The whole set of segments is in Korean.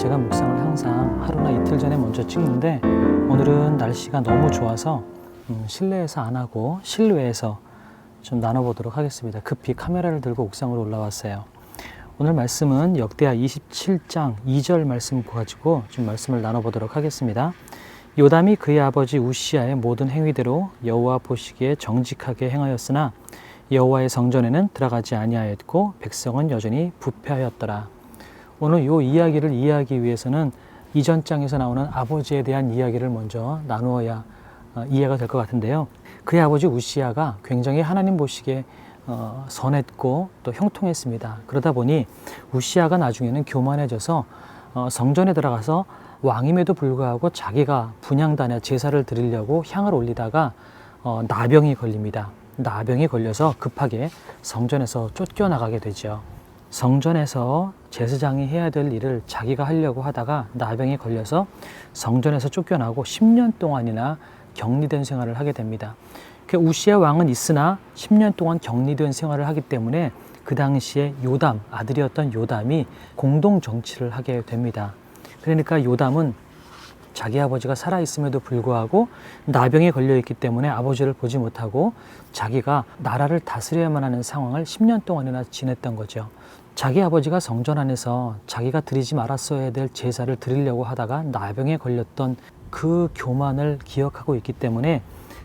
제가 묵상을 항상 하루나 이틀 전에 먼저 찍는데 오늘은 날씨가 너무 좋아서 실내에서 안 하고 실외에서 좀 나눠보도록 하겠습니다. 급히 카메라를 들고 옥상으로 올라왔어요. 오늘 말씀은 역대하 27장 2절 말씀 가지고 좀 말씀을 나눠보도록 하겠습니다. 요담이 그의 아버지 우시아의 모든 행위대로 여호와 보시기에 정직하게 행하였으나 여호와의 성전에는 들어가지 아니하였고 백성은 여전히 부패하였더라. 오늘 이 이야기를 이해하기 위해서는 이전 장에서 나오는 아버지에 대한 이야기를 먼저 나누어야 이해가 될 것 같은데요. 그의 아버지 우시아가 굉장히 하나님 보시기에 선했고 또 형통했습니다. 그러다 보니 우시아가 나중에는 교만해져서 성전에 들어가서 왕임에도 불구하고 자기가 분향단에 제사를 드리려고 향을 올리다가 나병이 걸립니다. 나병이 걸려서 급하게 성전에서 쫓겨나가게 되죠. 성전에서 제사장이 해야 될 일을 자기가 하려고 하다가 나병이 걸려서 성전에서 쫓겨나고 10년 동안이나 격리된 생활을 하게 됩니다. 우시아 왕은 있으나 10년 동안 격리된 생활을 하기 때문에 그 당시에 요담, 아들이었던 요담이 공동 정치를 하게 됩니다. 그러니까 요담은 자기 아버지가 살아있음에도 불구하고 나병에 걸려있기 때문에 아버지를 보지 못하고 자기가 나라를 다스려야만 하는 상황을 10년 동안이나 지냈던 거죠. 자기 아버지가 성전 안에서 자기가 드리지 말았어야 될 제사를 드리려고 하다가 나병에 걸렸던 그 교만을 기억하고 있기 때문에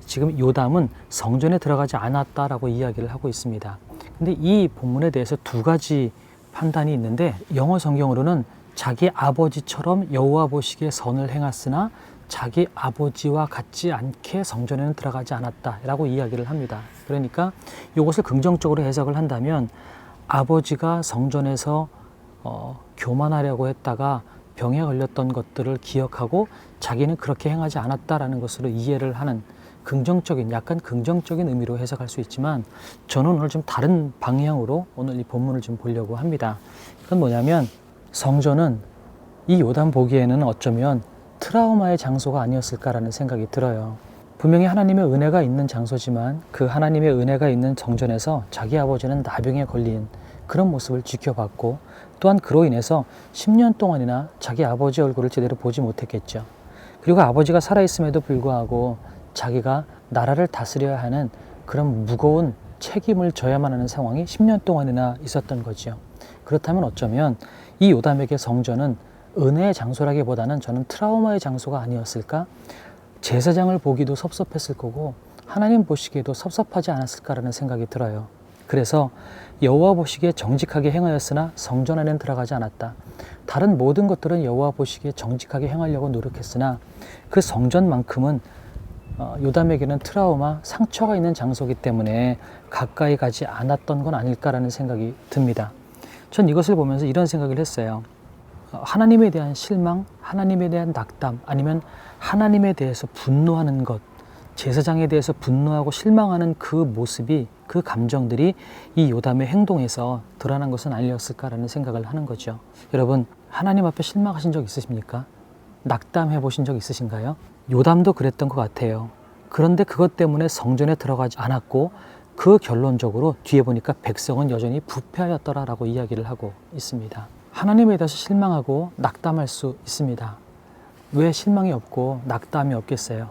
지금 요담은 성전에 들어가지 않았다라고 이야기를 하고 있습니다. 근데 이 본문에 대해서 두 가지 판단이 있는데 영어 성경으로는 자기 아버지처럼 여호와 보시기에 선을 행했으나 자기 아버지와 같지 않게 성전에는 들어가지 않았다라고 이야기를 합니다. 그러니까 이것을 긍정적으로 해석을 한다면 아버지가 성전에서 교만하려고 했다가 병에 걸렸던 것들을 기억하고 자기는 그렇게 행하지 않았다라는 것으로 이해를 하는 긍정적인, 약간 긍정적인 의미로 해석할 수 있지만 저는 오늘 좀 다른 방향으로 오늘 이 본문을 좀 보려고 합니다. 그건 뭐냐면 성전은 이 요담 보기에는 어쩌면 트라우마의 장소가 아니었을까라는 생각이 들어요. 분명히 하나님의 은혜가 있는 장소지만 그 하나님의 은혜가 있는 성전에서 자기 아버지는 나병에 걸린 그런 모습을 지켜봤고 또한 그로 인해서 10년 동안이나 자기 아버지 얼굴을 제대로 보지 못했겠죠. 그리고 아버지가 살아있음에도 불구하고 자기가 나라를 다스려야 하는 그런 무거운 책임을 져야만 하는 상황이 10년 동안이나 있었던 거죠. 그렇다면 어쩌면 이 요담에게 성전은 은혜의 장소라기보다는 저는 트라우마의 장소가 아니었을까? 제사장을 보기도 섭섭했을 거고 하나님 보시기에도 섭섭하지 않았을까라는 생각이 들어요. 그래서 여호와 보시기에 정직하게 행하였으나 성전 안에는 들어가지 않았다. 다른 모든 것들은 여호와 보시기에 정직하게 행하려고 노력했으나 그 성전만큼은 요담에게는 트라우마, 상처가 있는 장소이기 때문에 가까이 가지 않았던 건 아닐까라는 생각이 듭니다. 전 이것을 보면서 이런 생각을 했어요. 하나님에 대한 실망, 하나님에 대한 낙담, 아니면 하나님에 대해서 분노하는 것, 제사장에 대해서 분노하고 실망하는 그 모습이, 그 감정들이 이 요담의 행동에서 드러난 것은 아니었을까라는 생각을 하는 거죠. 여러분, 하나님 앞에 실망하신 적 있으십니까? 낙담해 보신 적 있으신가요? 요담도 그랬던 것 같아요. 그런데 그것 때문에 성전에 들어가지 않았고 그 결론적으로 뒤에 보니까 백성은 여전히 부패하였더라라고 이야기를 하고 있습니다. 하나님에 대해서 실망하고 낙담할 수 있습니다. 왜 실망이 없고 낙담이 없겠어요?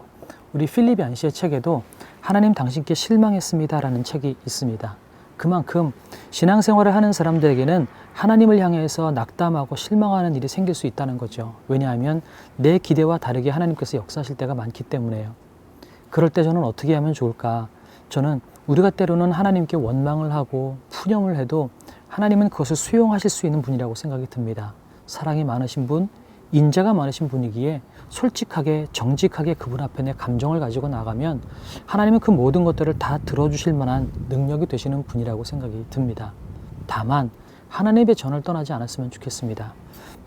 우리 필립 얀시의 책에도 하나님 당신께 실망했습니다라는 책이 있습니다. 그만큼 신앙생활을 하는 사람들에게는 하나님을 향해서 낙담하고 실망하는 일이 생길 수 있다는 거죠. 왜냐하면 내 기대와 다르게 하나님께서 역사하실 때가 많기 때문에요. 그럴 때 저는 어떻게 하면 좋을까? 저는 우리가 때로는 하나님께 원망을 하고 푸념을 해도 하나님은 그것을 수용하실 수 있는 분이라고 생각이 듭니다. 사랑이 많으신 분, 인자가 많으신 분이기에 솔직하게 정직하게 그분 앞에 내 감정을 가지고 나가면 하나님은 그 모든 것들을 다 들어주실 만한 능력이 되시는 분이라고 생각이 듭니다. 다만 하나님의 전을 떠나지 않았으면 좋겠습니다.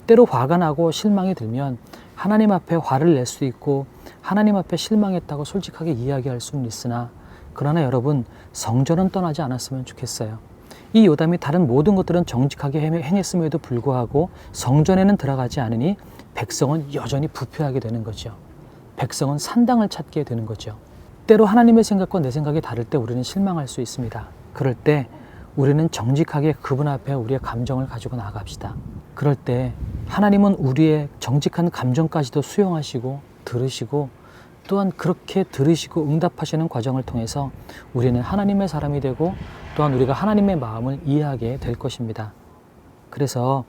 때로 화가 나고 실망이 들면 하나님 앞에 화를 낼 수 있고 하나님 앞에 실망했다고 솔직하게 이야기할 수는 있으나 그러나 여러분 성전은 떠나지 않았으면 좋겠어요. 이 요담이 다른 모든 것들은 정직하게 행했음에도 불구하고 성전에는 들어가지 않으니 백성은 여전히 부패하게 되는 거죠. 백성은 산당을 찾게 되는 거죠. 때로 하나님의 생각과 내 생각이 다를 때 우리는 실망할 수 있습니다. 그럴 때 우리는 정직하게 그분 앞에 우리의 감정을 가지고 나아갑시다. 그럴 때 하나님은 우리의 정직한 감정까지도 수용하시고 들으시고, 또한 그렇게 들으시고 응답하시는 과정을 통해서 우리는 하나님의 사람이 되고, 또한 우리가 하나님의 마음을 이해하게 될 것입니다. 그래서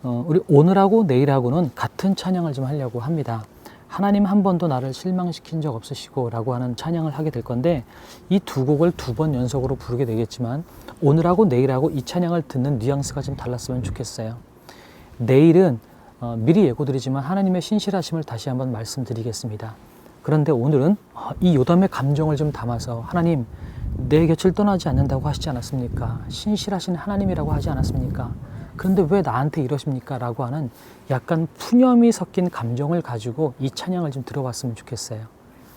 우리 오늘하고 내일하고는 같은 찬양을 좀 하려고 합니다. 하나님 한 번도 나를 실망시킨 적 없으시고 라고 하는 찬양을 하게 될 건데, 이 두 곡을 2번 연속으로 부르게 되겠지만 오늘하고 내일하고 이 찬양을 듣는 뉘앙스가 좀 달랐으면 좋겠어요. 내일은 미리 예고드리지만 하나님의 신실하심을 다시 한번 말씀드리겠습니다. 그런데 오늘은 이 요담의 감정을 좀 담아서, 하나님 내 곁을 떠나지 않는다고 하시지 않았습니까? 신실하신 하나님이라고 하지 않았습니까? 그런데 왜 나한테 이러십니까? 라고 하는 약간 푸념이 섞인 감정을 가지고 이 찬양을 좀 들어봤으면 좋겠어요.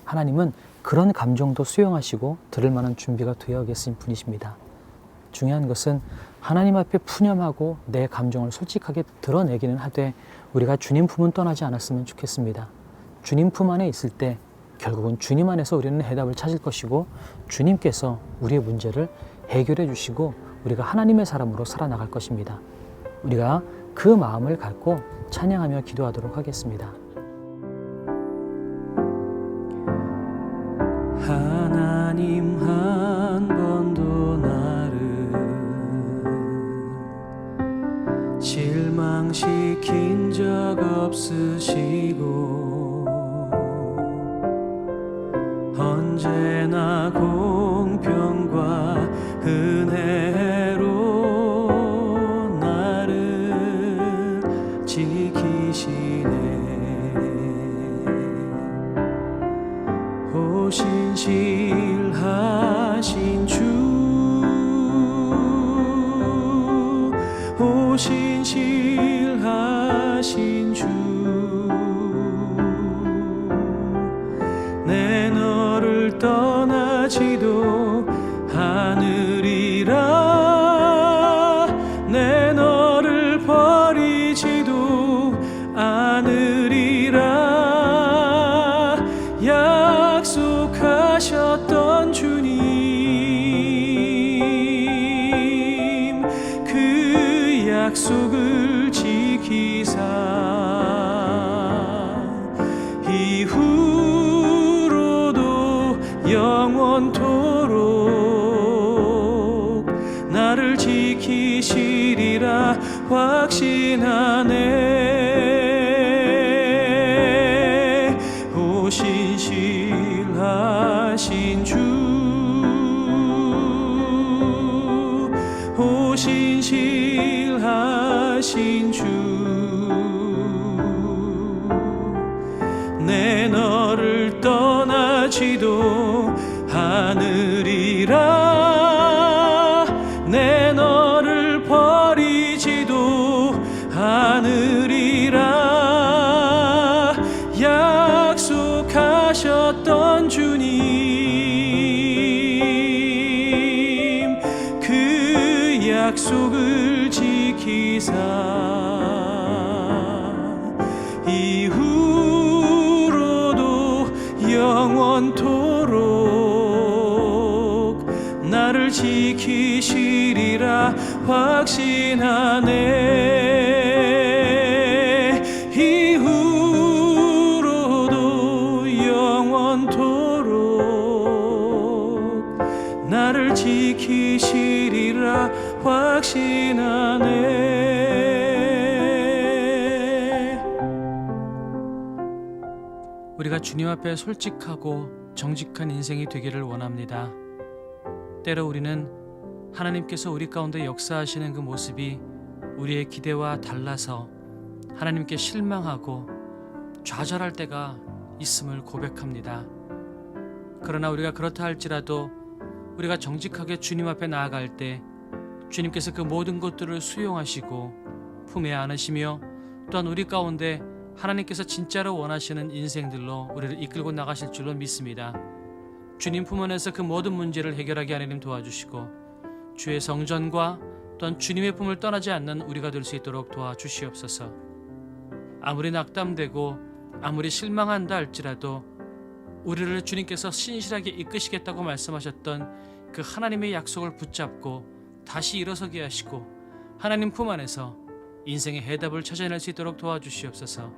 하나님은 그런 감정도 수용하시고 들을 만한 준비가 되어 계신 분이십니다. 중요한 것은 하나님 앞에 푸념하고 내 감정을 솔직하게 드러내기는 하되, 우리가 주님 품은 떠나지 않았으면 좋겠습니다. 주님 품 안에 있을 때 결국은 주님 안에서 우리는 해답을 찾을 것이고, 주님께서 우리의 문제를 해결해 주시고 우리가 하나님의 사람으로 살아나갈 것입니다. 우리가 그 마음을 갖고 찬양하며 기도하도록 하겠습니다. 하나님 한 번도 나를 실망시킨 적 없으시고, 언제나 공평과 은혜로 나를 지키시네. 신실하신 주, 오 신실하신 주, 내 너를 떠나지도 않으리라, 내 너를 버리지도 않으리라 약속하셨던 주님, 그 약속을 지키사 이후로도 영원토록 나를 지키시리라 확신하네. 오 신실하신 주, 오 신실하신 주, 내 너를 떠나지도 않으리라, 내 너를 버리지도 않으리라 약속하셨던 주님, 그 약속을 지키사 이후로도 영원토록 나를 지키시리라 확신하네. 이후로도 영원토록 나를 지키시리라 확신하네. 우리가 주님 앞에 솔직하고 정직한 인생이 되기를 원합니다. 때로 우리는 하나님께서 우리 가운데 역사하시는 그 모습이 우리의 기대와 달라서 하나님께 실망하고 좌절할 때가 있음을 고백합니다. 그러나 우리가 그렇다 할지라도 우리가 정직하게 주님 앞에 나아갈 때 주님께서 그 모든 것들을 수용하시고 품에 안으시며, 또한 우리 가운데 하나님께서 진짜로 원하시는 인생들로 우리를 이끌고 나가실 줄로 믿습니다. 주님 품 안에서 그 모든 문제를 해결하게 하나님 도와주시고, 주의 성전과 또한 주님의 품을 떠나지 않는 우리가 될 수 있도록 도와주시옵소서. 아무리 낙담되고 아무리 실망한다 할지라도 우리를 주님께서 신실하게 이끄시겠다고 말씀하셨던 그 하나님의 약속을 붙잡고 다시 일어서게 하시고 하나님 품 안에서 인생의 해답을 찾아낼 수 있도록 도와주시옵소서.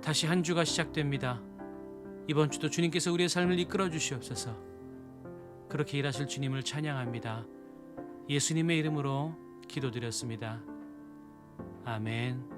다시 한 주가 시작됩니다. 이번 주도 주님께서 우리의 삶을 이끌어 주시옵소서. 그렇게 일하실 주님을 찬양합니다. 예수님의 이름으로 기도드렸습니다. 아멘.